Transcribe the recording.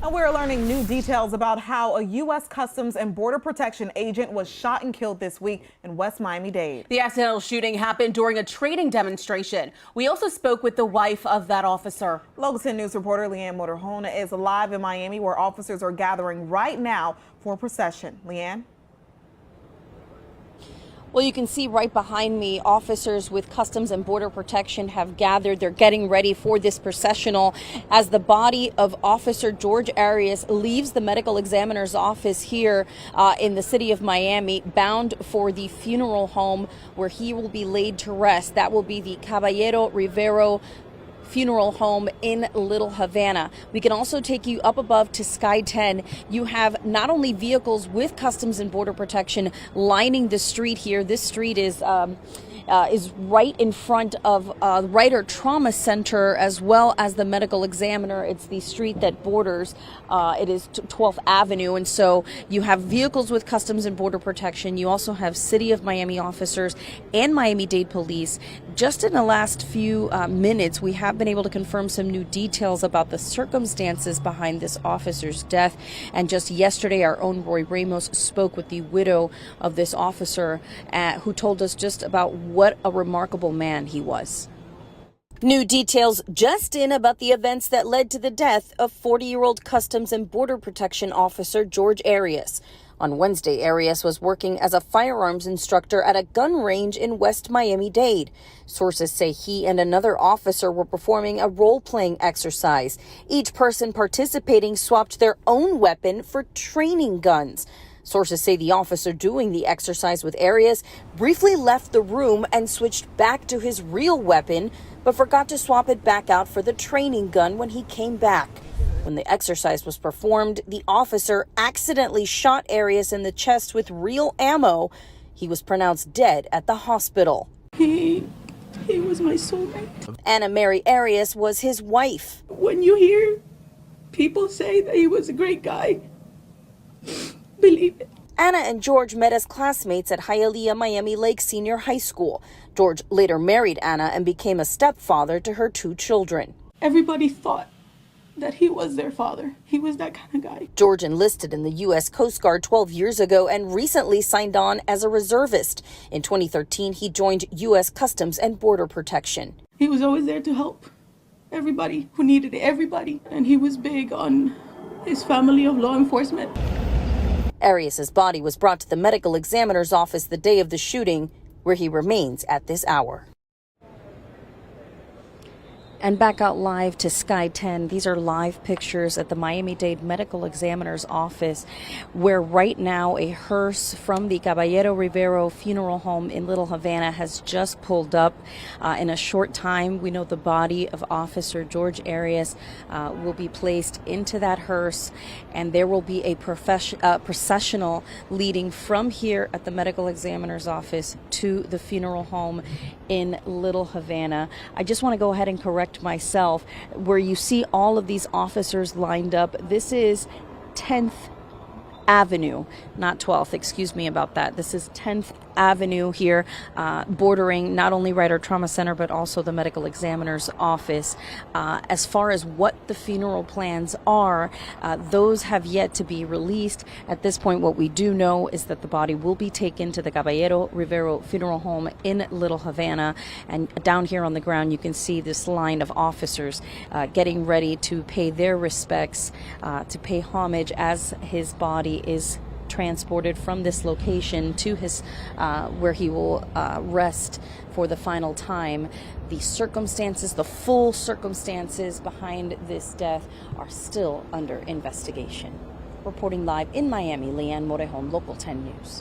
And we're learning new details about how a U.S. Customs and Border Protection agent was shot and killed this week in West Miami-Dade. The accidental shooting happened during a trading demonstration. We also spoke with the wife of that officer. Local 10 News reporter Leanne Motorhona is live in Miami, where officers are gathering right now for a procession. Leanne? Well, you can see right behind me, officers with Customs and Border Protection have gathered. They're getting ready for this processional as the body of Officer Jorge Arias leaves the medical examiner's office here in the city of Miami, bound for the funeral home where he will be laid to rest. That will be the Caballero Rivero Funeral Home in Little Havana. We can also take you up above to Sky 10. You have not only vehicles with Customs and Border Protection lining the street here. This street is right in front of Writer Trauma Center as well as the medical examiner. It's the street that borders. It is 12th Avenue, and so you have vehicles with Customs and Border Protection. You also have City of Miami officers and Miami-Dade police. Just in the last few minutes, we have been able to confirm some new details about the circumstances behind this officer's death. And just yesterday, our own Roy Ramos spoke with the widow of this officer, who told us just about what a remarkable man he was. New details just in about the events that led to the death of 40-year-old Customs and Border Protection officer Jorge Arias. On Wednesday, Arias was working as a firearms instructor at a gun range in West Miami-Dade. Sources say he and another officer were performing a role-playing exercise. Each person participating swapped their own weapon for training guns. Sources say the officer doing the exercise with Arias briefly left the room and switched back to his real weapon, but forgot to swap it back out for the training gun when he came back. When the exercise was performed, the officer accidentally shot Arias in the chest with real ammo. He was pronounced dead at the hospital. He was my soulmate. Anna Mary Arias was his wife. When you hear people say that he was a great guy, believe it. Anna and George met as classmates at Hialeah Miami Lakes Senior High School. George later married Anna and became a stepfather to her 2 children. Everybody thought that he was their father. He was that kind of guy. George enlisted in the U.S. Coast Guard 12 years ago and recently signed on as a reservist. In 2013, he joined U.S. Customs and Border Protection. He was always there to help everybody who needed it, everybody. And he was big on his family of law enforcement. Arias' body was brought to the medical examiner's office the day of the shooting, where he remains at this hour. And back out live to Sky 10. These are live pictures at the Miami-Dade Medical Examiner's office, where right now a hearse from the Caballero Rivero Funeral Home in Little Havana has just pulled up. In a short time, we know the body of Officer Jorge Arias will be placed into that hearse, and there will be a processional leading from here at the Medical Examiner's office to the funeral home in Little Havana. I just want to go ahead and correct myself. Where you see all of these officers lined up, this is 10th Avenue, not 12th, excuse me about that. This is 10th Avenue here, bordering not only Writer Trauma Center, but also the medical examiner's office. As far as what the funeral plans are, those have yet to be released. At this point, what we do know is that the body will be taken to the Caballero Rivero Funeral Home in Little Havana. And down here on the ground, you can see this line of officers getting ready to pay their respects, to pay homage as his body is transported from this location to his where he will rest for the final time. The circumstances, the full circumstances behind this death are still under investigation. Reporting live in Miami, Leanne Motorhona, Local 10 News.